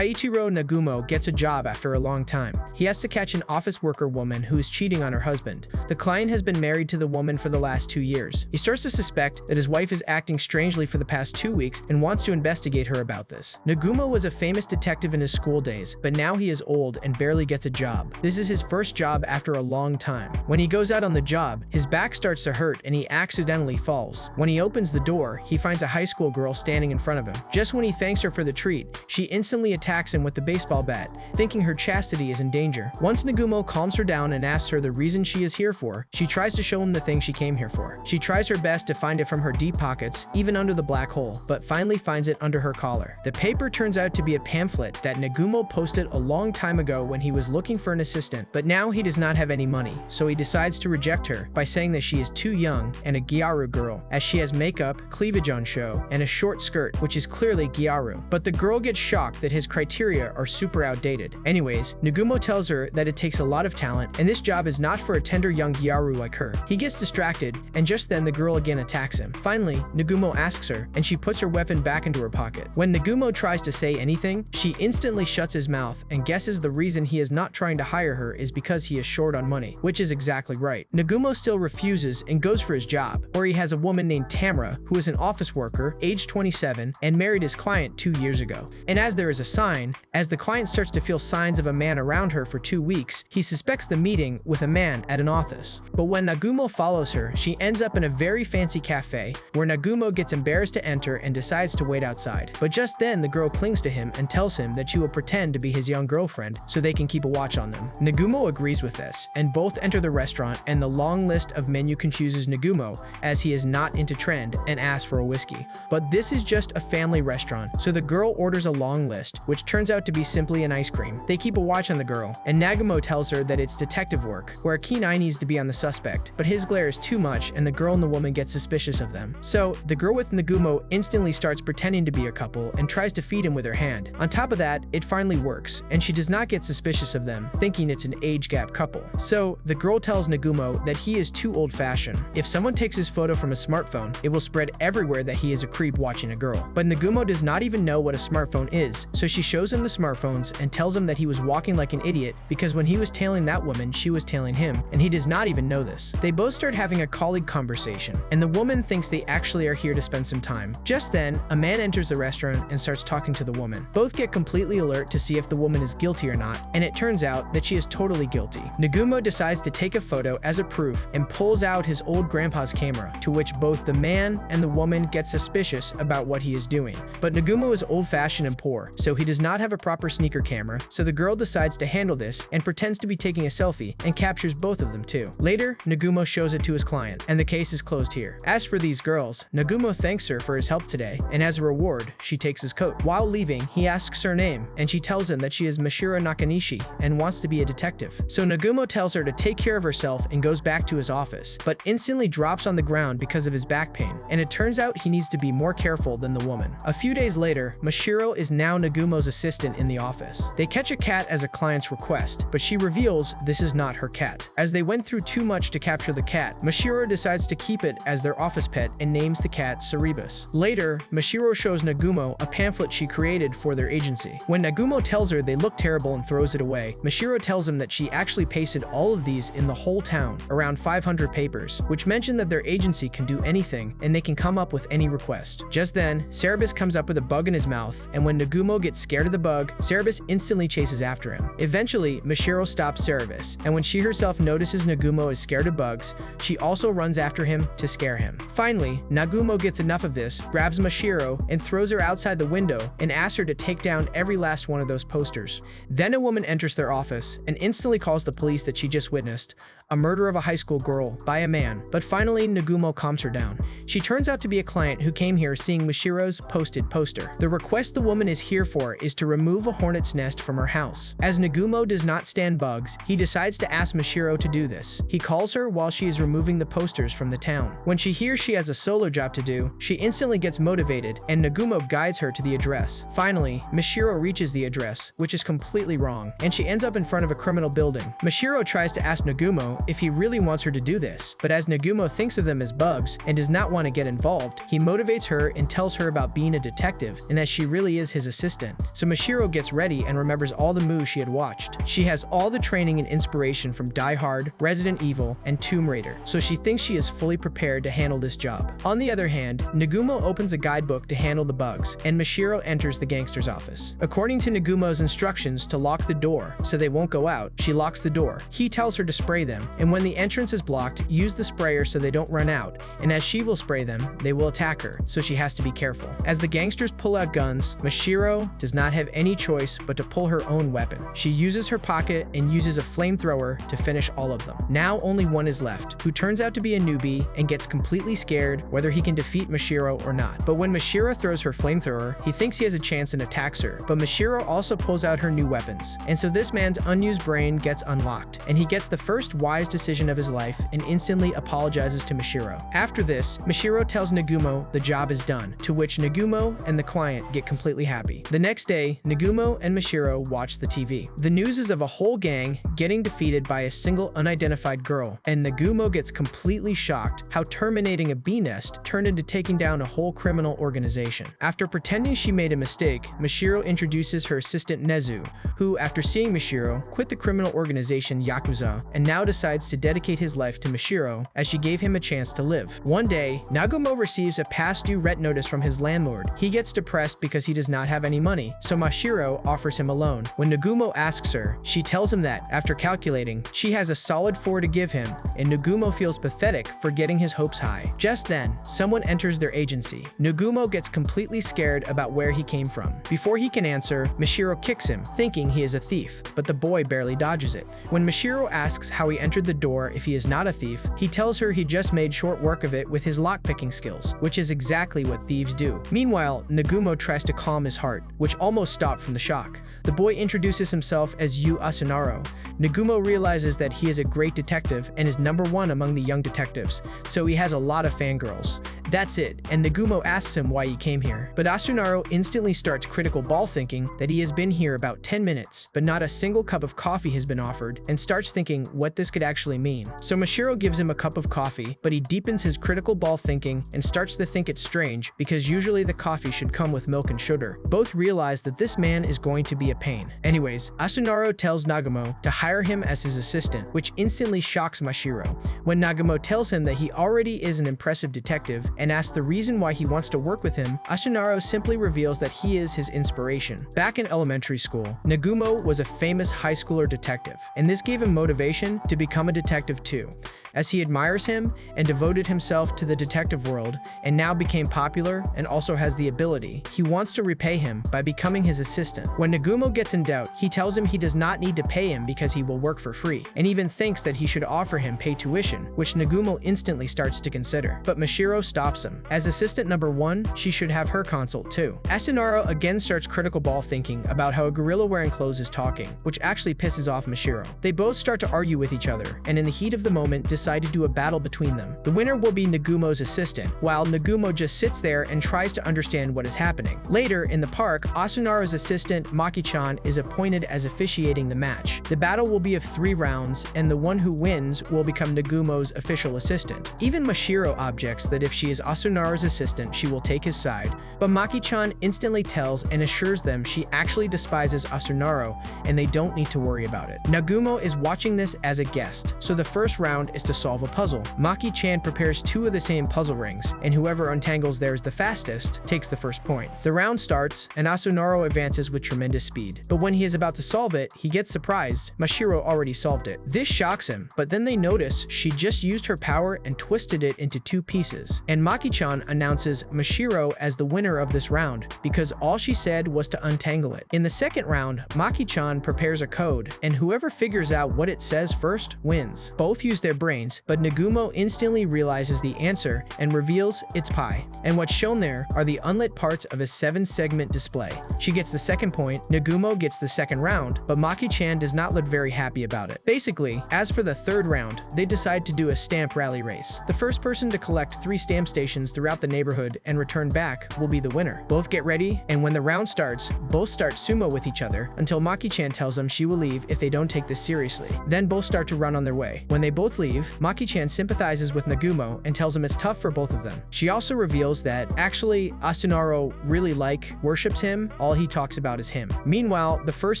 Taichiro Nagumo gets a job after a long time. He has to catch an office worker woman who is cheating on her husband. The client has been married to the woman for the last 2 years. He starts to suspect that his wife is acting strangely for the past 2 weeks and wants to investigate her about this. Nagumo was a famous detective in his school days, but now he is old and barely gets a job. This is his first job after a long time. When he goes out on the job, his back starts to hurt and he accidentally falls. When he opens the door, he finds a high school girl standing in front of him. Just when he thanks her for the treat, she instantly attacks him with the baseball bat, thinking her chastity is in danger. Once Nagumo calms her down and asks her the reason she is here for, she tries to show him the thing she came here for. She tries her best to find it from her deep pockets, even under the black hole, but finally finds it under her collar. The paper turns out to be a pamphlet that Nagumo posted a long time ago when he was looking for an assistant, but now he does not have any money, so he decides to reject her by saying that she is too young and a gyaru girl, as she has makeup, cleavage on show, and a short skirt, which is clearly gyaru. But the girl gets shocked that his criteria are super outdated. Anyways, Nagumo tells her that it takes a lot of talent, and this job is not for a tender young gyaru like her. He gets distracted, and just then the girl again attacks him. Finally, Nagumo asks her, and she puts her weapon back into her pocket. When Nagumo tries to say anything, she instantly shuts his mouth and guesses the reason he is not trying to hire her is because he is short on money, which is exactly right. Nagumo still refuses and goes for his job, where he has a woman named Tamara, who is an office worker, age 27, and married his client 2 years ago. And as there is a sign, as the client starts to feel signs of a man around her for 2 weeks, he suspects the meeting with a man at an office. But when Nagumo follows her, she ends up in a very fancy cafe, where Nagumo gets embarrassed to enter and decides to wait outside. But just then, the girl clings to him and tells him that she will pretend to be his young girlfriend so they can keep a watch on them. Nagumo agrees with this, and both enter the restaurant, and the long list of menu confuses Nagumo, as he is not into trend and asks for a whiskey. But this is just a family restaurant, so the girl orders a long list, which turns out to be simply an ice cream. They keep a watch on the girl, and Nagumo tells her that it's detective work, where a keen eye needs to be on the suspect, but his glare is too much and the girl and the woman get suspicious of them. So, the girl with Nagumo instantly starts pretending to be a couple and tries to feed him with her hand. On top of that, it finally works, and she does not get suspicious of them, thinking it's an age gap couple. So, the girl tells Nagumo that he is too old-fashioned. If someone takes his photo from a smartphone, it will spread everywhere that he is a creep watching a girl. But Nagumo does not even know what a smartphone is, so she shows him the smartphones and tells him that he was walking like an idiot because when he was tailing that woman, she was tailing him, and he does not even know this. They both start having a colleague conversation, and the woman thinks they actually are here to spend some time. Just then, a man enters the restaurant and starts talking to the woman. Both get completely alert to see if the woman is guilty or not, and it turns out that she is totally guilty. Nagumo decides to take a photo as a proof and pulls out his old grandpa's camera, to which both the man and the woman get suspicious about what he is doing. But Nagumo is old-fashioned and poor, so he does not have a proper sneaker camera, so the girl decides to handle this and pretends to be taking a selfie and captures both of them too. Later, Nagumo shows it to his client, and the case is closed here. As for these girls, Nagumo thanks her for his help today, and as a reward, she takes his coat. While leaving, he asks her name, and she tells him that she is Mashiro Nakanishi and wants to be a detective. So Nagumo tells her to take care of herself and goes back to his office, but instantly drops on the ground because of his back pain, and it turns out he needs to be more careful than the woman. A few days later, Mashiro is now Nagumo's assistant in the office. They catch a cat as a client's request, but she reveals this is not her cat. As they went through too much to capture the cat, Mashiro decides to keep it as their office pet and names the cat Cerebus. Later, Mashiro shows Nagumo a pamphlet she created for their agency. When Nagumo tells her they look terrible and throws it away, Mashiro tells him that she actually pasted all of these in the whole town, around 500 papers, which mention that their agency can do anything and they can come up with any request. Just then, Cerebus comes up with a bug in his mouth, and when Nagumo gets scared of the bug, Cerebus instantly chases after him. Eventually, Mashiro stops Cerebus, and when she herself notices Nagumo is scared of bugs, she also runs after him to scare him. Finally, Nagumo gets enough of this, grabs Mashiro, and throws her outside the window and asks her to take down every last one of those posters. Then a woman enters their office and instantly calls the police that she just witnessed a murder of a high school girl by a man, but finally Nagumo calms her down. She turns out to be a client who came here seeing Mashiro's posted poster. The request the woman is here for is to remove a hornet's nest from her house. As Nagumo does not stand bugs, he decides to ask Mashiro to do this. He calls her while she is removing the posters from the town. When she hears she has a solo job to do, she instantly gets motivated, and Nagumo guides her to the address. Finally, Mashiro reaches the address, which is completely wrong, and she ends up in front of a criminal building. Mashiro tries to ask Nagumo if he really wants her to do this, but as Nagumo thinks of them as bugs and does not want to get involved, he motivates her and tells her about being a detective and that she really is his assistant. so Mashiro gets ready and remembers all the moves she had watched. She has all the training and inspiration from Die Hard, Resident Evil, and Tomb Raider, so she thinks she is fully prepared to handle this job. On the other hand, Nagumo opens a guidebook to handle the bugs, and Mashiro enters the gangster's office. According to Nagumo's instructions to lock the door so they won't go out, she locks the door. He tells her to spray them, and when the entrance is blocked, use the sprayer so they don't run out, and as she will spray them, they will attack her, so she has to be careful. As the gangsters pull out guns, Mashiro does not have any choice but to pull her own weapon. She uses her pocket and uses a flamethrower to finish all of them. Now only one is left, who turns out to be a newbie and gets completely scared whether he can defeat Mashiro or not. But when Mashiro throws her flamethrower, he thinks he has a chance and attacks her, but Mashiro also pulls out her new weapons, and so this man's unused brain gets unlocked, and he gets the first wise decision of his life and instantly apologizes to Mashiro. After this, Mashiro tells Nagumo the job is done, to which Nagumo and the client get completely happy. The next day, Nagumo and Mashiro watch the TV. The news is of a whole gang getting defeated by a single unidentified girl, and Nagumo gets completely shocked how terminating a bee nest turned into taking down a whole criminal organization. After pretending she made a mistake, Mashiro introduces her assistant Nezu, who, after seeing Mashiro, quit the criminal organization Yakuza and now decides to dedicate his life to Mashiro as she gave him a chance to live. One day, Nagumo receives a past due rent notice from his landlord. He gets depressed because he does not have any money, so Mashiro offers him a loan. When Nagumo asks her, she tells him that, after calculating, she has a solid 4 to give him, and Nagumo feels pathetic for getting his hopes high. Just then, someone enters their agency. Nagumo gets completely scared about where he came from. Before he can answer, Mashiro kicks him, thinking he is a thief, but the boy barely dodges it. When Mashiro asks how he entered the door if he is not a thief, he tells her he just made short work of it with his lockpicking skills, which is exactly what thieves do. Meanwhile, Nagumo tries to calm his heart, which almost stopped from the shock. The boy introduces himself as Yu Asunaro. Nagumo realizes that he is a great detective and is #1 among the young detectives, so he has a lot of fangirls. That's it, and Nagumo asks him why he came here. But Asunaro instantly starts critical ball thinking that he has been here about 10 minutes, but not a single cup of coffee has been offered, and starts thinking what this could actually mean. So Mashiro gives him a cup of coffee, but he deepens his critical ball thinking and starts to think it's strange because usually the coffee should come with milk and sugar. Both realize that this man is going to be a pain. Anyways, Asunaro tells Nagumo to hire him as his assistant, which instantly shocks Mashiro. When Nagumo tells him that he already is an impressive detective and asks the reason why he wants to work with him, Asunaro simply reveals that he is his inspiration. Back in elementary school, Nagumo was a famous high schooler detective, and this gave him motivation to become a detective too, as he admires him and devoted himself to the detective world and now became popular and also has the ability. He wants to repay him by becoming his assistant. When Nagumo gets in doubt, he tells him he does not need to pay him because he will work for free, and even thinks that he should offer him pay tuition, which Nagumo instantly starts to consider. But Mashiro stops him. As assistant #1, she should have her consult too. Asunaro again starts critical ball thinking about how a gorilla wearing clothes is talking, which actually pisses off Mashiro. They both start to argue with each other, and in the heat of the moment decide to do a battle between them. The winner will be Nagumo's assistant, while Nagumo just sits there and tries to understand what is happening. Later, in the park, Asunaro's assistant, Maki-chan, is appointed as officiating the match. The battle will be of 3 rounds, and the one who wins will become Nagumo's official assistant. Even Mashiro objects that if she is Asunaro's assistant, she will take his side, but Maki-chan instantly tells and assures them she actually despises Asunaro, and they don't need to worry about it. Nagumo is watching this as a guest, so the first round is to solve a puzzle. Maki-chan prepares 2 of the same puzzle rings, and whoever untangles theirs the fastest takes the first point. The round starts, and Asunaro advances with tremendous speed, but when he is about to solve it, he gets surprised. Mashiro already solved it. This shocks him, but then they notice she just used her power and twisted it into 2 pieces, and Maki-chan announces Mashiro as the winner of this round because all she said was to untangle it. In the second round, Maki-chan prepares a code, and whoever figures out what it says first wins. Both use their brains, but Nagumo instantly realizes the answer and reveals it's pi. And what's shown there are the unlit parts of a 7-segment display. She gets the second point, Nagumo gets the second round, but Maki-chan does not look very happy about it. Basically, as for the third round, they decide to do a stamp rally race. The first person to collect 3 stamps stations throughout the neighborhood and return back will be the winner. Both get ready, and when the round starts, both start sumo with each other until Maki-chan tells them she will leave if they don't take this seriously. Then both start to run on their way. When they both leave, Maki-chan sympathizes with Nagumo and tells him it's tough for both of them. She also reveals that actually Asunaro really worships him, all he talks about is him. Meanwhile, the first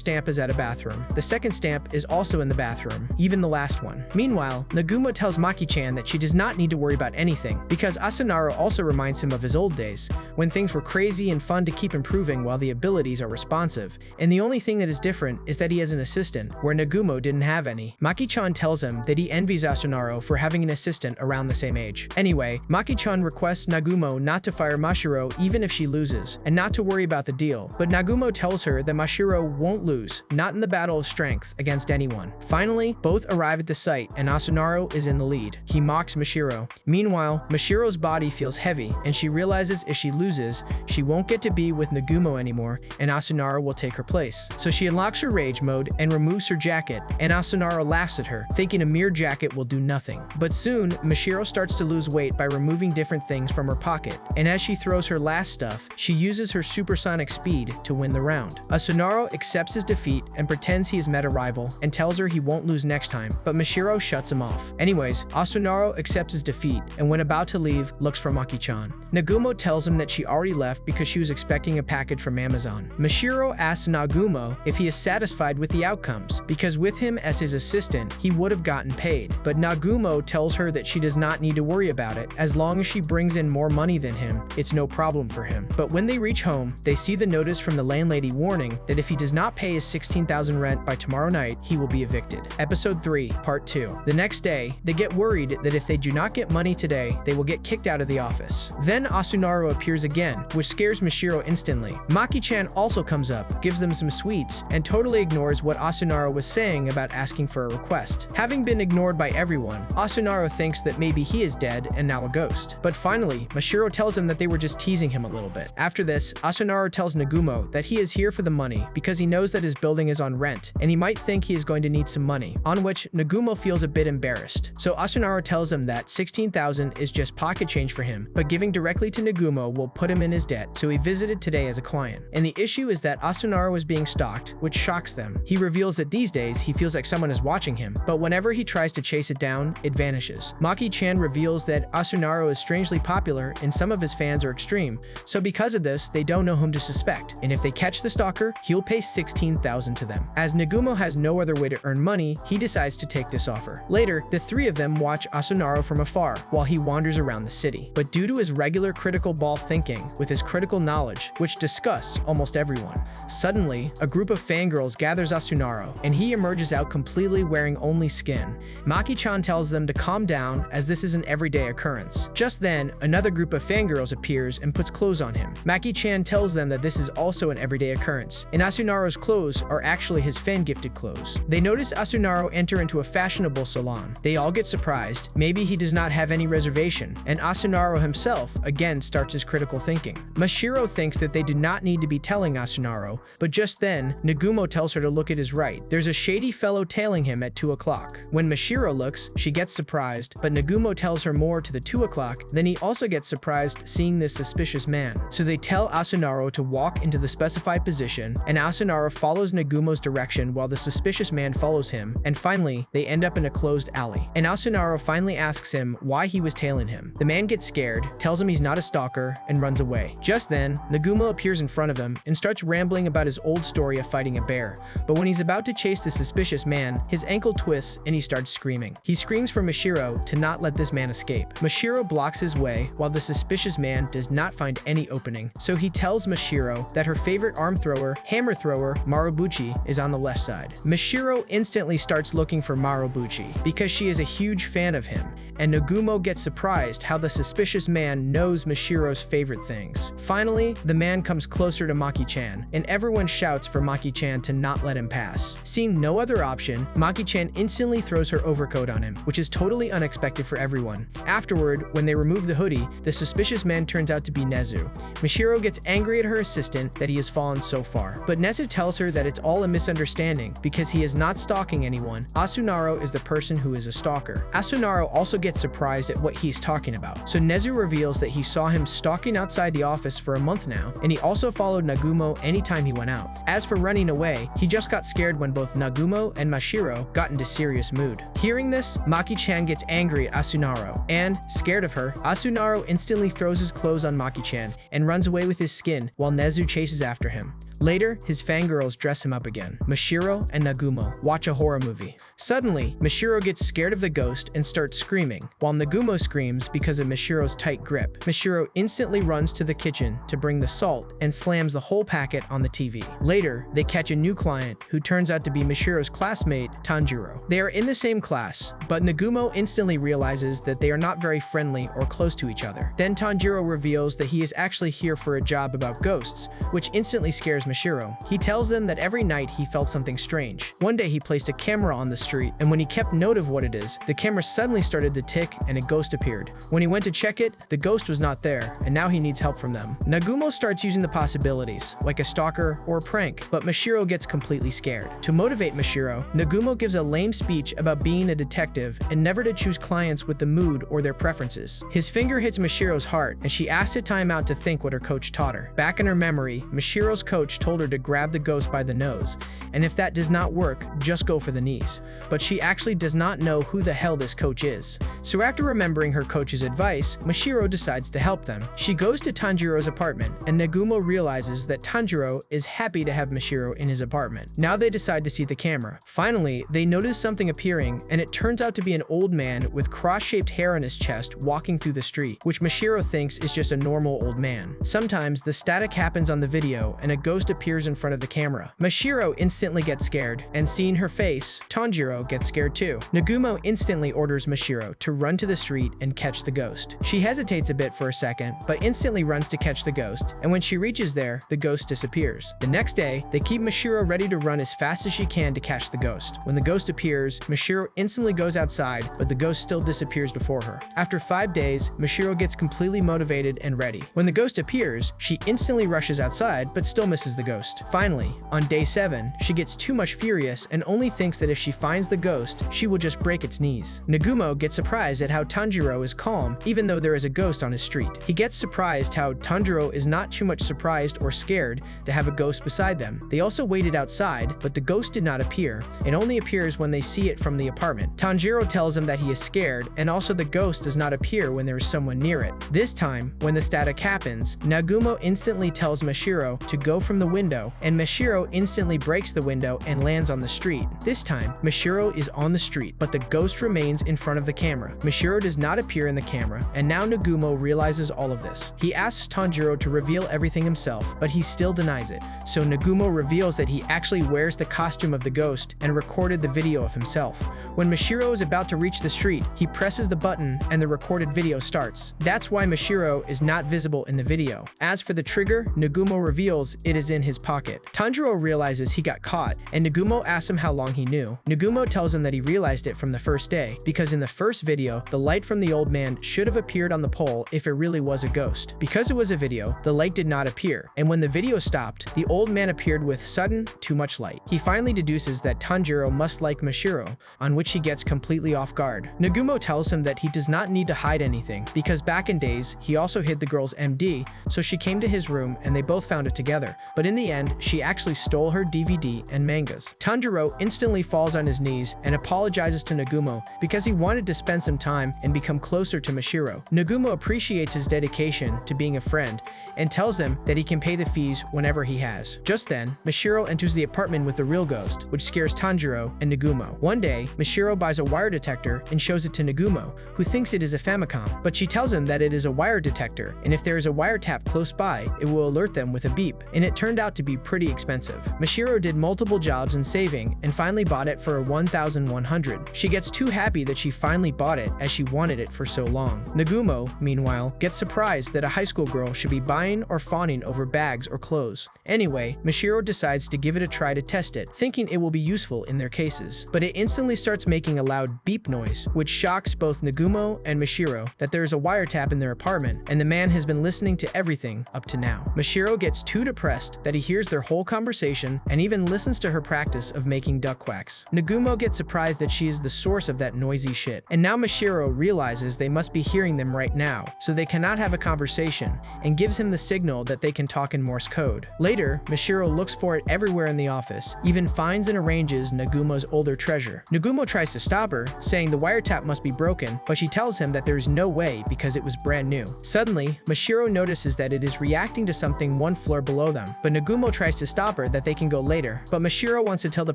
stamp is at a bathroom. The second stamp is also in the bathroom, even the last one. Meanwhile, Nagumo tells Maki-chan that she does not need to worry about anything because Asunaro also reminds him of his old days, when things were crazy and fun to keep improving while the abilities are responsive, and the only thing that is different is that he has an assistant, where Nagumo didn't have any. Maki-chan tells him that he envies Asunaro for having an assistant around the same age. Anyway, Maki-chan requests Nagumo not to fire Mashiro even if she loses, and not to worry about the deal, but Nagumo tells her that Mashiro won't lose, not in the battle of strength against anyone. Finally, both arrive at the site, and Asunaro is in the lead. He mocks Mashiro. Meanwhile, Mashiro's body feels heavy, and she realizes if she loses, she won't get to be with Nagumo anymore, and Asunaro will take her place. So she unlocks her rage mode and removes her jacket, and Asunaro laughs at her, thinking a mere jacket will do nothing. But soon, Mashiro starts to lose weight by removing different things from her pocket, and as she throws her last stuff, she uses her supersonic speed to win the round. Asunaro accepts his defeat and pretends he has met a rival and tells her he won't lose next time, but Mashiro shuts him off. Anyways, Asunaro accepts his defeat and when about to leave, looks for Maki-chan. Nagumo tells him that she already left because she was expecting a package from Amazon. Mashiro asks Nagumo if he is satisfied with the outcomes, because with him as his assistant, he would have gotten paid. But Nagumo tells her that she does not need to worry about it. As long as she brings in more money than him, it's no problem for him. But when they reach home, they see the notice from the landlady warning that if he does not pay his 16,000 rent by tomorrow night, he will be evicted. Episode 3, Part 2. The next day, they get worried that if they do not get money today, they will get kicked out of the office. Then Asunaro appears again, which scares Mashiro instantly. Maki-chan also comes up, gives them some sweets, and totally ignores what Asunaro was saying about asking for a request. Having been ignored by everyone, Asunaro thinks that maybe he is dead and now a ghost. But finally, Mashiro tells him that they were just teasing him a little bit. After this, Asunaro tells Nagumo that he is here for the money because he knows that his building is on rent, and he might think he is going to need some money, on which Nagumo feels a bit embarrassed. So Asunaro tells him that 16,000 is just pocket change for him, but giving directly to Nagumo will put him in his debt, so he visited today as a client. And the issue is that Asunaro is being stalked, which shocks them. He reveals that these days he feels like someone is watching him, but whenever he tries to chase it down, it vanishes. Maki-chan reveals that Asunaro is strangely popular and some of his fans are extreme, so because of this, they don't know whom to suspect, and if they catch the stalker, he'll pay 16,000 to them. As Nagumo has no other way to earn money, he decides to take this offer. Later, the three of them watch Asunaro from afar while he wanders around the city. But due to his regular critical ball thinking, with his critical knowledge, which disgusts almost everyone, suddenly, a group of fangirls gathers Asunaro, and he emerges out completely wearing only skin. Maki-chan tells them to calm down as this is an everyday occurrence. Just then, another group of fangirls appears and puts clothes on him. Maki-chan tells them that this is also an everyday occurrence, and Asunaro's clothes are actually his fan-gifted clothes. They notice Asunaro enter into a fashionable salon. They all get surprised. Maybe he does not have any reservation, and Asunaro himself again starts his critical thinking. Mashiro thinks that they do not need to be telling Asunaro, but just then, Nagumo tells her to look at his right. There's a shady fellow tailing him at 2 o'clock. When Mashiro looks, she gets surprised, but Nagumo tells her more to the 2 o'clock. Then he also gets surprised seeing this suspicious man. So they tell Asunaro to walk into the specified position, and Asunaro follows Nagumo's direction while the suspicious man follows him, and finally, they end up in a closed alley. And Asunaro finally asks him why he was tailing him. The man gets scared, tells him he's not a stalker, and runs away. Just then, Nagumo appears in front of him and starts rambling about his old story of fighting a bear. But when he's about to chase the suspicious man, his ankle twists and he starts screaming. He screams for Mashiro to not let this man escape. Mashiro blocks his way while the suspicious man does not find any opening. So he tells Mashiro that her favorite arm thrower, hammer thrower, Marubuchi, is on the left side. Mashiro instantly starts looking for Marubuchi because she is a huge fan of him, and Nagumo gets surprised how the suspicious man knows Mashiro's favorite things. Finally, the man comes closer to Maki-chan, and everyone shouts for Maki-chan to not let him pass. Seeing no other option, Maki-chan instantly throws her overcoat on him, which is totally unexpected for everyone. Afterward, when they remove the hoodie, the suspicious man turns out to be Nezu. Mashiro gets angry at her assistant that he has fallen so far, but Nezu tells her that it's all a misunderstanding because he is not stalking anyone. Asunaro is the person who is a stalker. Asunaro also gets surprised at what he's talking about. So Nezu reveals that he saw him stalking outside the office for a month now, and he also followed Nagumo anytime he went out. As for running away, he just got scared when both Nagumo and Mashiro got into serious mood. Hearing this, Maki-chan gets angry at Asunaro, and, scared of her, Asunaro instantly throws his clothes on Maki-chan and runs away with his skin while Nezu chases after him. Later, his fangirls dress him up again. Mashiro and Nagumo watch a horror movie. Suddenly, Mashiro gets scared of the ghost and starts screaming, while Nagumo screams because of Mashiro's tight grip. Mashiro instantly runs to the kitchen to bring the salt and slams the whole packet on the TV. Later, they catch a new client who turns out to be Mashiro's classmate, Tanjiro. They are in the same class, but Nagumo instantly realizes that they are not very friendly or close to each other. Then Tanjiro reveals that he is actually here for a job about ghosts, which instantly scares Mashiro. He tells them that every night he felt something strange. One day he placed a camera on the street, and when he kept note of what it is, the camera suddenly started to tick and a ghost appeared. When he went to check it, the ghost was not there, and now he needs help from them. Nagumo starts using the possibilities, like a stalker or a prank, but Mashiro gets completely scared. To motivate Mashiro, Nagumo gives a lame speech about being a detective and never to choose clients with the mood or their preferences. His finger hits Mashiro's heart, and she asks to time out to think what her coach taught her. Back in her memory, Mashiro's coach told her to grab the ghost by the nose, and if that does not work, just go for the knees. But she actually does not know who the hell this coach is. So after remembering her coach's advice, Mashiro decides to help them. She goes to Tanjiro's apartment, and Nagumo realizes that Tanjiro is happy to have Mashiro in his apartment. Now they decide to see the camera. Finally, they notice something appearing, and it turns out to be an old man with cross-shaped hair on his chest walking through the street, which Mashiro thinks is just a normal old man. Sometimes the static happens on the video, and a ghost appears in front of the camera. Mashiro instantly gets scared, and seeing her face, Tanjiro gets scared too. Nagumo instantly orders Mashiro to run to the street and catch the ghost. She hesitates a bit for a second, but instantly runs to catch the ghost, and when she reaches there, the ghost disappears. The next day, they keep Mashiro ready to run as fast as she can to catch the ghost. When the ghost appears, Mashiro instantly goes outside, but the ghost still disappears before her. After 5 days, Mashiro gets completely motivated and ready. When the ghost appears, she instantly rushes outside, but still misses the ghost. Finally, on day 7, she gets too much furious and only thinks that if she finds the ghost, she will just break its knees. Nagumo gets surprised at how Tanjiro is calm, even though there is a ghost on his street. He gets surprised how Tanjiro is not too much surprised or scared to have a ghost beside them. They also waited outside, but the ghost did not appear. It only appears when they see it from the apartment. Tanjiro tells him that he is scared, and also the ghost does not appear when there is someone near it. This time, when the static happens, Nagumo instantly tells Mashiro to go from the window, and Mashiro instantly breaks the window and lands on the street. This time, Mashiro is on the street, but the ghost remains in front of the camera. Mashiro does not appear in the camera, and now Nagumo realizes all of this. He asks Tanjiro to reveal everything himself, but he still denies it. So Nagumo reveals that he actually wears the costume of the ghost and recorded the video of himself. When Mashiro is about to reach the street, he presses the button and the recorded video starts. That's why Mashiro is not visible in the video. As for the trigger, Nagumo reveals it is in his pocket. Tanjiro realizes he got caught, and Nagumo asks him how long he knew. Nagumo tells him that he realized it from the first day, because in the first video, the light from the old man should have appeared on the pole if it really was a ghost. Because it was a video, the light did not appear, and when the video stopped, the old man appeared with sudden, too much light. He finally deduces that Tanjiro must like Mashiro, on which he gets completely off guard. Nagumo tells him that he does not need to hide anything, because back in days, he also hid the girl's MD, so she came to his room and they both found it together. But in the end, she actually stole her DVD and mangas. Tanjiro instantly falls on his knees and apologizes to Nagumo because he wanted to spend some time and become closer to Mashiro. Nagumo appreciates his dedication to being a friend and tells him that he can pay the fees whenever he has. Just then, Mashiro enters the apartment with the real ghost, which scares Tanjiro and Nagumo. One day, Mashiro buys a wire detector and shows it to Nagumo, who thinks it is a Famicom, but she tells him that it is a wire detector, and if there is a wiretap close by, it will alert them with a beep, and it turned out to be pretty expensive. Mashiro did multiple jobs and saving, and finally bought it for 1,100. She gets too happy that she finally bought it, as she wanted it for so long. Nagumo, meanwhile, gets surprised that a high school girl should be buying or fawning over bags or clothes. Anyway, Mashiro decides to give it a try to test it, thinking it will be useful in their cases. But it instantly starts making a loud beep noise, which shocks both Nagumo and Mashiro that there is a wiretap in their apartment, and the man has been listening to everything up to now. Mashiro gets too depressed that he hears their whole conversation and even listens to her practice of making duck quacks. Nagumo gets surprised that she is the source of that noisy shit, and now Mashiro realizes they must be hearing them right now, so they cannot have a conversation, and gives him the signal that they can talk in Morse code. Later, Mashiro looks for it everywhere in the office, even finds and arranges Nagumo's older treasure. Nagumo tries to stop her, saying the wiretap must be broken, but she tells him that there is no way because it was brand new. Suddenly, Mashiro notices that it is reacting to something one floor below them, but Nagumo tries to stop her that they can go later, but Mashiro wants to tell the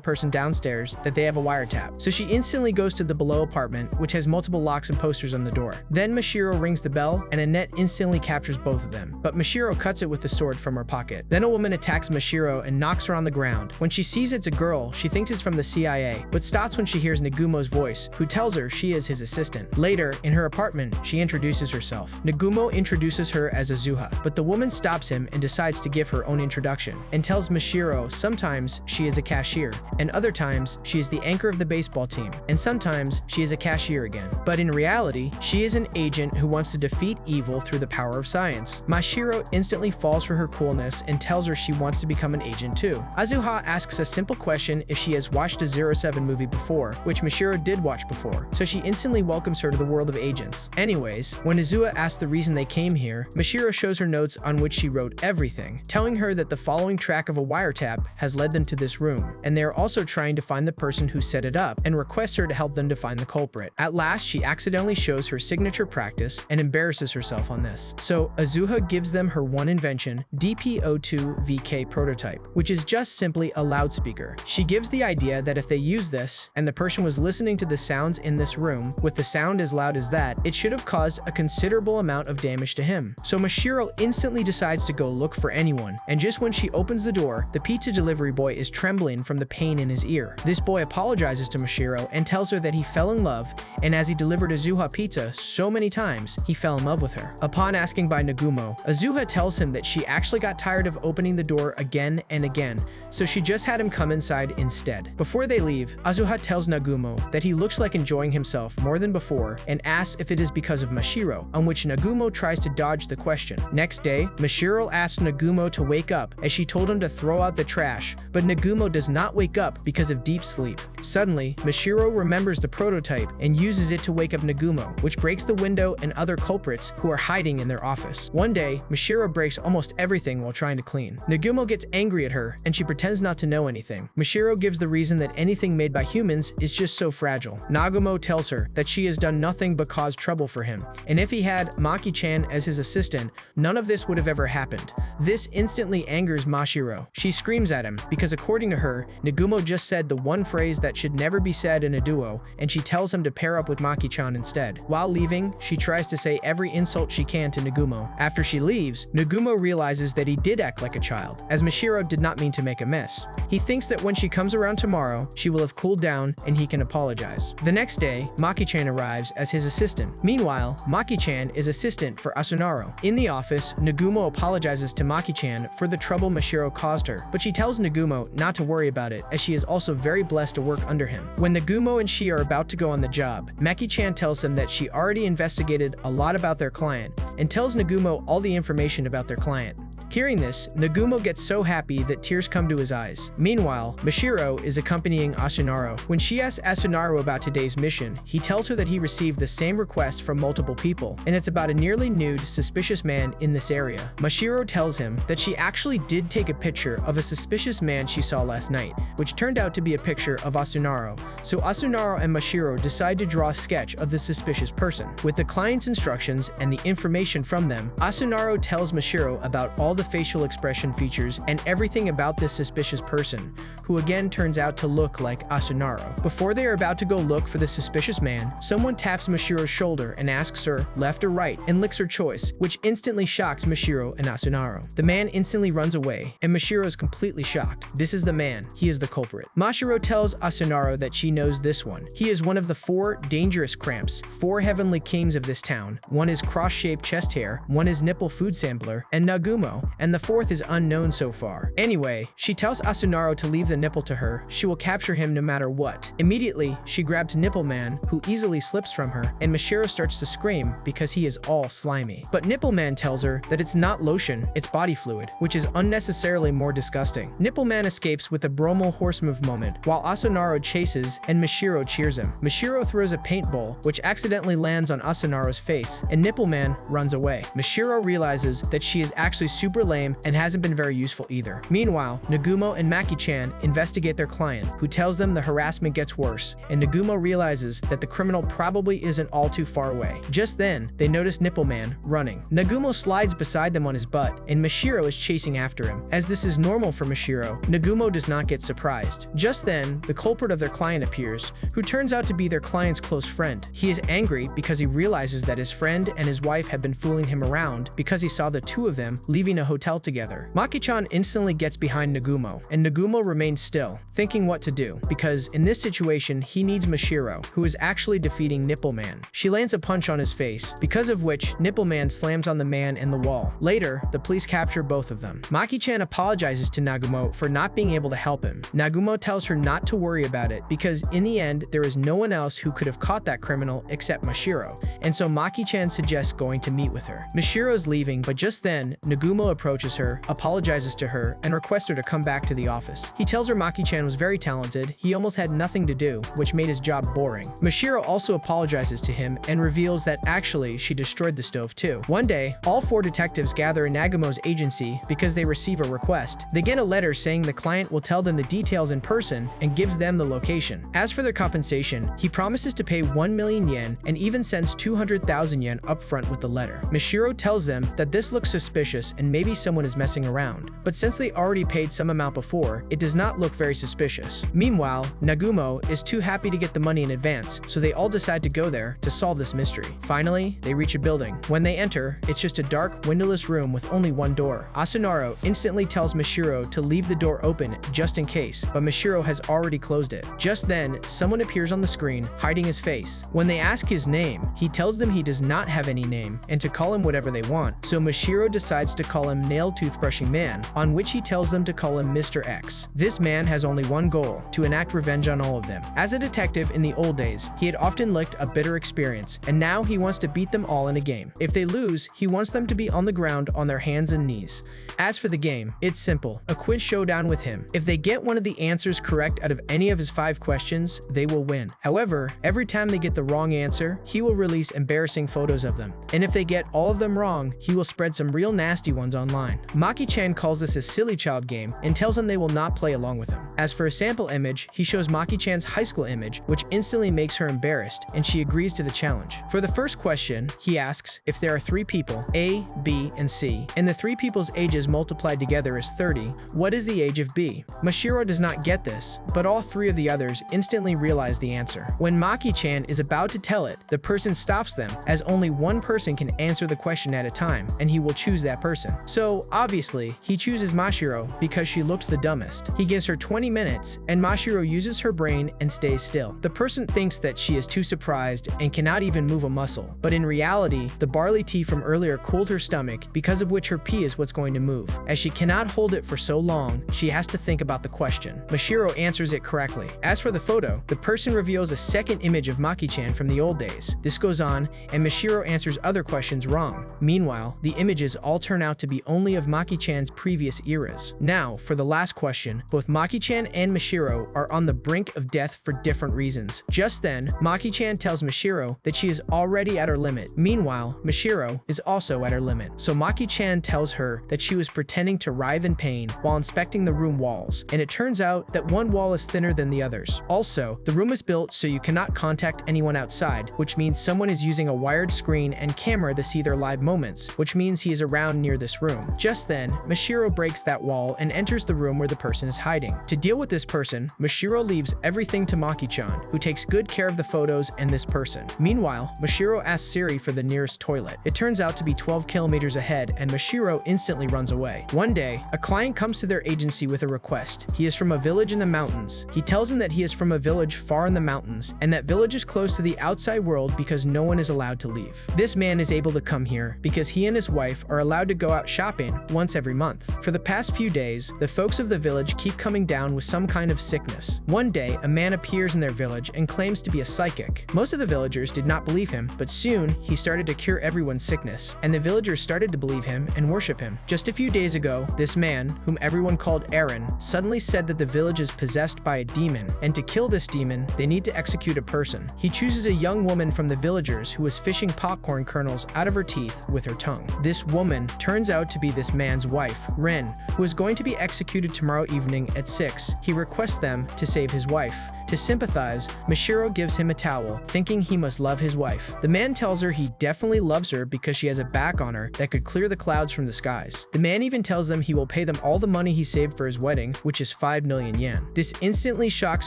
person downstairs that they have a wiretap, so she instantly goes to the below apartment, which has multiple locks and posters on the door. Then Mashiro rings the bell, and a net instantly captures both of them, but Mashiro cuts it with the sword from her pocket. Then a woman attacks Mashiro and knocks her on the ground. When she sees it's a girl, she thinks it's from the CIA, but stops when she hears Nagumo's voice, who tells her she is his assistant. Later, in her apartment, she introduces herself. Nagumo introduces her as Azuha, but the woman stops him and decides to give her own introduction, and tells Mashiro sometimes she is a cashier, and other times she is the anchor of the baseball team, and sometimes she is a cashier again. But in reality, she is an agent who wants to defeat evil through the power of science. Mashiro instantly falls for her coolness and tells her she wants to become an agent too. Azuha asks a simple question if she has watched a 07 movie before, which Mashiro did watch before, so she instantly welcomes her to the world of agents. Anyways, when Azuha asks the reason they came here, Mashiro shows her notes on which she wrote everything, telling her that the following track of a wiretap has led them to this room, and they are also trying to find the person who set it up, and requests her to help them to find the culprit. At last, she accidentally shows her signature practice and embarrasses herself on this. So Azuha gives them her one invention, DPO2VK prototype, which is just simply a loudspeaker. She gives the idea that if they use this, and the person was listening to the sounds in this room, with the sound as loud as that, it should have caused a considerable amount of damage to him. So Mashiro instantly decides to go look for anyone, and just when she opens the door, the pizza delivery boy is trembling from the pain in his ear. This boy apologizes to Mashiro and tells her that he fell in love, and as he delivered Azuha pizza so many times, he fell in love with her. Upon asking by Nagumo, Azuha tells him that she actually got tired of opening the door again and again, so she just had him come inside instead. Before they leave, Azuha tells Nagumo that he looks like enjoying himself more than before and asks if it is because of Mashiro, on which Nagumo tries to dodge the question. Next day, Mashiro asks Nagumo to wake up as she told him to throw out the trash, but Nagumo does not wake up because of deep sleep. Suddenly, Mashiro remembers the prototype and uses it to wake up Nagumo, which breaks the window and other culprits who are hiding in their office. One day, Mashiro breaks almost everything while trying to clean. Nagumo gets angry at her and she pretends not to know anything. Mashiro gives the reason that anything made by humans is just so fragile. Nagumo tells her that she has done nothing but cause trouble for him, and if he had Maki-chan as his assistant, none of this would have ever happened. This instantly angers Mashiro. She screams at him because according to her, Nagumo just said the one phrase that should never be said in a duo, and she tells him to pair up with Maki-chan instead. While leaving, she tries to say every insult she can to Nagumo. After she leaves, Nagumo realizes that he did act like a child, as Mashiro did not mean to make a mess. He thinks that when she comes around tomorrow, she will have cooled down and he can apologize. The next day, Maki-chan arrives as his assistant. Meanwhile, Maki-chan is assistant for Asunaro. In the office, Nagumo apologizes to Maki-chan for the trouble Mashiro caused her, but she tells Nagumo not to worry about it as she is also very blessed to work under him. When Nagumo and she are about to go on the job, Maki-chan tells him that she already investigated a lot about their client and tells Nagumo all the information about their client. Hearing this, Nagumo gets so happy that tears come to his eyes. Meanwhile, Mashiro is accompanying Asunaro. When she asks Asunaro about today's mission, he tells her that he received the same request from multiple people, and it's about a nearly nude, suspicious man in this area. Mashiro tells him that she actually did take a picture of a suspicious man she saw last night, which turned out to be a picture of Asunaro. So Asunaro and Mashiro decide to draw a sketch of the suspicious person. With the client's instructions and the information from them, Asunaro tells Mashiro about all the facial expression features and everything about this suspicious person, who again turns out to look like Asunaro. Before they are about to go look for the suspicious man, someone taps Mashiro's shoulder and asks her left or right and licks her choice, which instantly shocks Mashiro and Asunaro. The man instantly runs away, and Mashiro is completely shocked. This is the man. He is the culprit. Mashiro tells Asunaro that she knows this one. He is one of the 4 dangerous cramps, 4 heavenly kings of this town. One is cross-shaped chest hair, one is nipple food sampler, and Nagumo, and the fourth is unknown so far. Anyway, she tells Asunaro to leave the nipple to her. She will capture him no matter what. Immediately, she grabs Nipple Man, who easily slips from her, and Mashiro starts to scream because he is all slimy. But Nipple Man tells her that it's not lotion, it's body fluid, which is unnecessarily more disgusting. Nipple Man escapes with a bromo horse move moment, while Asunaro chases and Mashiro cheers him. Mashiro throws a paint bowl, which accidentally lands on Asunaro's face, and Nipple Man runs away. Mashiro realizes that she is actually super lame and hasn't been very useful either. Meanwhile, Nagumo and Maki-chan investigate their client, who tells them the harassment gets worse, and Nagumo realizes that the criminal probably isn't all too far away. Just then, they notice Nipple Man running. Nagumo slides beside them on his butt, and Mashiro is chasing after him. As this is normal for Mashiro, Nagumo does not get surprised. Just then, the culprit of their client appears, who turns out to be their client's close friend. He is angry because he realizes that his friend and his wife have been fooling him around because he saw the two of them leaving a hotel together. Maki-chan instantly gets behind Nagumo, and Nagumo remains still, thinking what to do, because in this situation, he needs Mashiro, who is actually defeating Nipple Man. She lands a punch on his face, because of which Nipple Man slams on the man and the wall. Later, the police capture both of them. Maki-chan apologizes to Nagumo for not being able to help him. Nagumo tells her not to worry about it, because in the end, there is no one else who could have caught that criminal except Mashiro, and so Maki-chan suggests going to meet with her. Mashiro is leaving, but just then, Nagumo approaches her, apologizes to her, and requests her to come back to the office. He tells her Maki-chan was very talented, he almost had nothing to do, which made his job boring. Mashiro also apologizes to him and reveals that actually she destroyed the stove too. One day, all four detectives gather in Nagumo's agency because they receive a request. They get a letter saying the client will tell them the details in person and gives them the location. As for their compensation, he promises to pay 1 million yen and even sends 200,000 yen upfront with the letter. Mashiro tells them that this looks suspicious and maybe someone is messing around, but since they already paid some amount before, it does not look very suspicious. Meanwhile, Nagumo is too happy to get the money in advance, so they all decide to go there to solve this mystery. Finally, they reach a building. When they enter, it's just a dark, windowless room with only one door. Asunaro instantly tells Mashiro to leave the door open just in case, but Mashiro has already closed it. Just then, someone appears on the screen, hiding his face. When they ask his name, he tells them he does not have any name, and to call him whatever they want, so Mashiro decides to call him Nail Toothbrushing Man, on which he tells them to call him Mr. X. This man has only one goal, to enact revenge on all of them. As a detective in the old days, he had often licked a bitter experience, and now he wants to beat them all in a game. If they lose, he wants them to be on the ground on their hands and knees. As for the game, it's simple, a quiz showdown with him. If they get one of the answers correct out of any of his 5 questions, they will win. However, every time they get the wrong answer, he will release embarrassing photos of them. And if they get all of them wrong, he will spread some real nasty ones online. Maki-chan calls this a silly child game and tells them they will not play along with him. As for a sample image, he shows Maki-chan's high school image, which instantly makes her embarrassed, and she agrees to the challenge. For the first question, he asks if there are 3 people, A, B, and C, and the 3 people's ages multiplied together is 30, what is the age of B? Mashiro does not get this, but all 3 of the others instantly realize the answer. When Maki-chan is about to tell it, the person stops them, as only one person can answer the question at a time, and he will choose that person. So, obviously, he chooses Mashiro because she looked the dumbest. He gives her 20 minutes, and Mashiro uses her brain and stays still. The person thinks that she is too surprised and cannot even move a muscle, but in reality, the barley tea from earlier cooled her stomach, because of which her pee is what's going to move. As she cannot hold it for so long, she has to think about the question. Mashiro answers it correctly. As for the photo, the person reveals a second image of Maki-chan from the old days. This goes on, and Mashiro answers other questions wrong. Meanwhile, the images all turn out to be only of Maki-chan's previous eras. Now, for the last question, both Maki-chan and Mashiro are on the brink of death for different reasons. Just then, Maki-chan tells Mashiro that she is already at her limit. Meanwhile, Mashiro is also at her limit. So Maki-chan tells her that she was pretending to writhe in pain while inspecting the room walls, and it turns out that one wall is thinner than the others. Also, the room is built so you cannot contact anyone outside, which means someone is using a wired screen and camera to see their live moments, which means he is around near this room. Just then, Mashiro breaks that wall and enters the room where the person is hiding. To deal with this person, Mashiro leaves everything to Maki-chan, who takes good care of the photos and this person. Meanwhile, Mashiro asks Siri for the nearest toilet. It turns out to be 12 kilometers ahead, and Mashiro instantly runs away. One day, a client comes to their agency with a request. He is from a village in the mountains. He tells them that he is from a village far in the mountains, and that village is close to the outside world because no one is allowed to leave. This man is able to come here because he and his wife are allowed to go out shopping once every month. For the past few days, the folks of the village keep coming down with some kind of sickness. One day, a man appears in their village and claims to be a psychic. Most of the villagers did not believe him, but soon he started to cure everyone's sickness, and the villagers started to believe him and worship him. Just a few days ago, this man, whom everyone called Aaron, suddenly said that the village is possessed by a demon, and to kill this demon, they need to execute a person. He chooses a young woman from the villagers who was fishing popcorn kernels out of her teeth with her tongue. This woman turns out to be this man's wife, Rin, who is going to be executed tomorrow evening at 6. He requests them to save his wife. To sympathize, Mashiro gives him a towel, thinking he must love his wife. The man tells her he definitely loves her because she has a back on her that could clear the clouds from the skies. The man even tells them he will pay them all the money he saved for his wedding, which is 5 million yen. This instantly shocks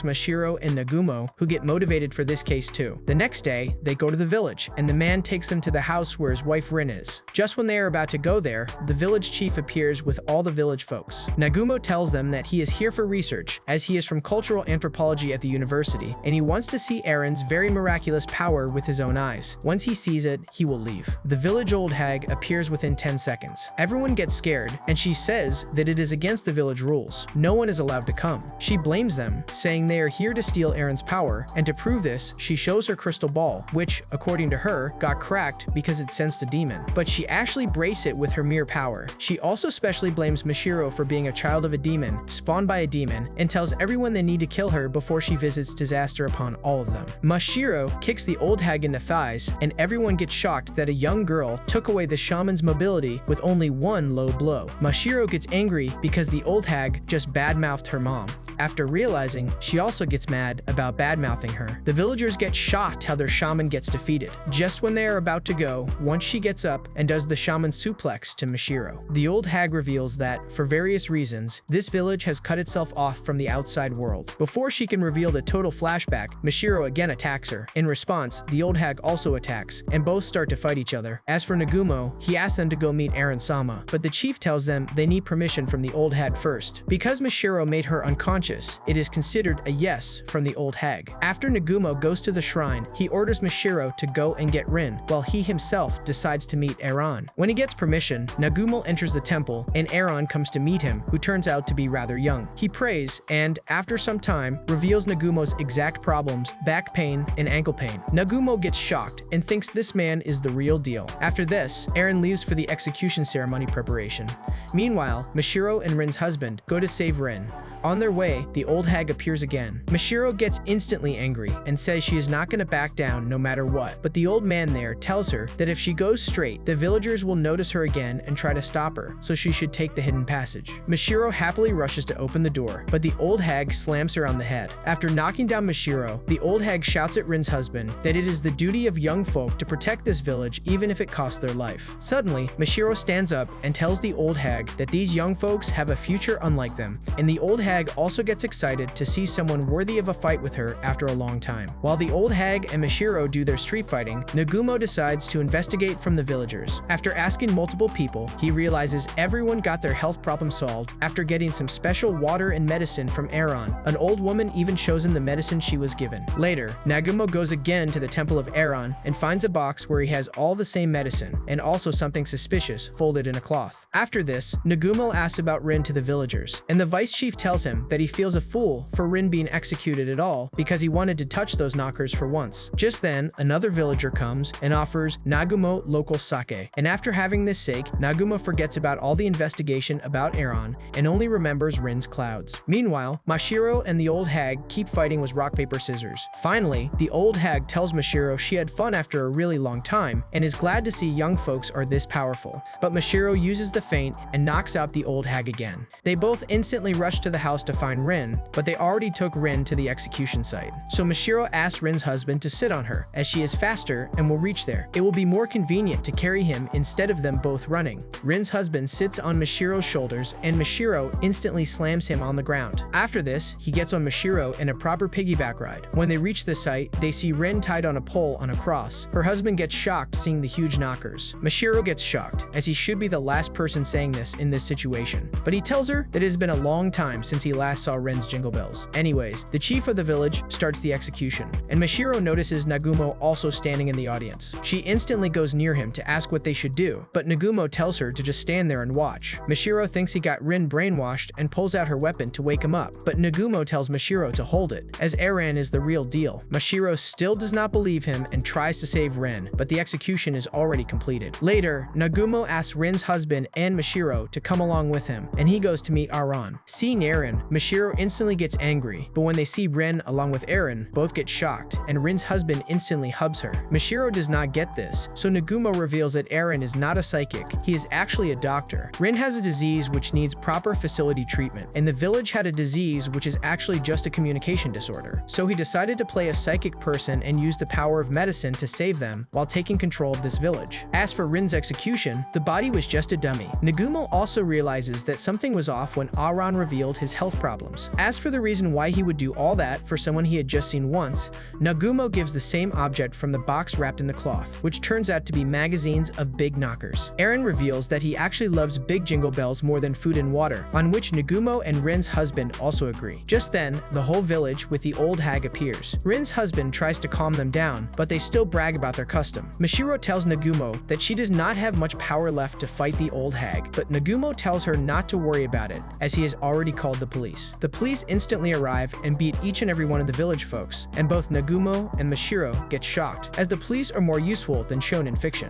Mashiro and Nagumo, who get motivated for this case too. The next day, they go to the village, and the man takes them to the house where his wife Rin is. Just when they are about to go there, the village chief appears with all the village folks. Nagumo tells them that he is here for research, as he is from cultural anthropology at the university, and he wants to see Aaron's very miraculous power with his own eyes. Once he sees it, he will leave. The village old hag appears within 10 seconds. Everyone gets scared, and she says that it is against the village rules. No one is allowed to come. She blames them, saying they are here to steal Aaron's power, and to prove this, she shows her crystal ball, which, according to her, got cracked because it sensed a demon. But she actually breaks it with her mere power. She also specially blames Mashiro for being a child of a demon, spawned by a demon, and tells everyone they need to kill her before she visits disaster upon all of them. Mashiro kicks the old hag in the thighs, and everyone gets shocked that a young girl took away the shaman's mobility with only one low blow. Mashiro gets angry because the old hag just badmouthed her mom. After realizing, she also gets mad about badmouthing her. The villagers get shocked how their shaman gets defeated. Just when they are about to go, once she gets up and does the shaman suplex to Mashiro. The old hag reveals that, for various reasons, this village has cut itself off from the outside world. Before she can reveal the total flashback, Mashiro again attacks her. In response, the old hag also attacks, and both start to fight each other. As for Nagumo, he asks them to go meet Aaron-sama, but the chief tells them they need permission from the old hag first. Because Mashiro made her unconscious, it is considered a yes from the old hag. After Nagumo goes to the shrine, he orders Mashiro to go and get Rin, while he himself decides to meet Aaron. When he gets permission, Nagumo enters the temple, and Aaron comes to meet him, who turns out to be rather young. He prays, and, after some time, reveals Nagumo's exact problems: back pain and ankle pain. Nagumo gets shocked and thinks this man is the real deal. After this, Aaron leaves for the execution ceremony preparation. Meanwhile, Mashiro and Rin's husband go to save Rin. On their way, the old hag appears again. Mashiro gets instantly angry and says she is not going to back down no matter what, but the old man there tells her that if she goes straight, the villagers will notice her again and try to stop her, so she should take the hidden passage. Mashiro happily rushes to open the door, but the old hag slams her on the head. After knocking down Mashiro, the old hag shouts at Rin's husband that it is the duty of young folk to protect this village even if it costs their life. Suddenly, Mashiro stands up and tells the old hag that these young folks have a future unlike them, and the old hag also gets excited to see someone worthy of a fight with her after a long time. While the old hag and Mashiro do their street fighting, Nagumo decides to investigate from the villagers. After asking multiple people, he realizes everyone got their health problem solved after getting some special water and medicine from Aaron. An old woman even shows him the medicine she was given. Later, Nagumo goes again to the temple of Aaron and finds a box where he has all the same medicine, and also something suspicious folded in a cloth. After this, Nagumo asks about Rin to the villagers, and the vice chief tells him that he feels a fool for Rin being executed at all because he wanted to touch those knockers for once. Just then, another villager comes and offers Nagumo local sake, and after having this sake, Nagumo forgets about all the investigation about Aaron and only remembers Rin's clouds. Meanwhile, Mashiro and the old hag keep fighting with rock, paper, scissors. Finally, the old hag tells Mashiro she had fun after a really long time and is glad to see young folks are this powerful. But Mashiro uses the feint and knocks out the old hag again. They both instantly rush to the house to find Rin, but they already took Rin to the execution site. So Mashiro asks Rin's husband to sit on her, as she is faster and will reach there. It will be more convenient to carry him instead of them both running. Rin's husband sits on Mashiro's shoulders, and Mashiro instantly slams him on the ground. After this, he gets on Mashiro in a proper piggyback ride. When they reach the site, they see Rin tied on a pole on a cross. Her husband gets shocked seeing the huge knockers. Mashiro gets shocked, as he should be the last person saying this in this situation. But he tells her that it has been a long time since since he last saw Rin's jingle bells. Anyways, the chief of the village starts the execution, and Mashiro notices Nagumo also standing in the audience. She instantly goes near him to ask what they should do, but Nagumo tells her to just stand there and watch. Mashiro thinks he got Rin brainwashed and pulls out her weapon to wake him up, but Nagumo tells Mashiro to hold it, as Eren is the real deal. Mashiro still does not believe him and tries to save Rin, but the execution is already completed. Later, Nagumo asks Rin's husband and Mashiro to come along with him, and he goes to meet Aran. Seeing Eren, Mashiro instantly gets angry, but when they see Rin along with Eren, both get shocked, and Rin's husband instantly hugs her. Mashiro does not get this, so Nagumo reveals that Eren is not a psychic, he is actually a doctor. Rin has a disease which needs proper facility treatment, and the village had a disease which is actually just a communication disorder. So he decided to play a psychic person and use the power of medicine to save them while taking control of this village. As for Rin's execution, the body was just a dummy. Nagumo also realizes that something was off when Aran revealed his health problems. As for the reason why he would do all that for someone he had just seen once, Nagumo gives the same object from the box wrapped in the cloth, which turns out to be magazines of big knockers. Eren reveals that he actually loves big jingle bells more than food and water, on which Nagumo and Rin's husband also agree. Just then, the whole village with the old hag appears. Rin's husband tries to calm them down, but they still brag about their custom. Mashiro tells Nagumo that she does not have much power left to fight the old hag, but Nagumo tells her not to worry about it, as he has already called the police. The police instantly arrive and beat each and every one of the village folks, and both Nagumo and Mashiro get shocked, as the police are more useful than shown in fiction.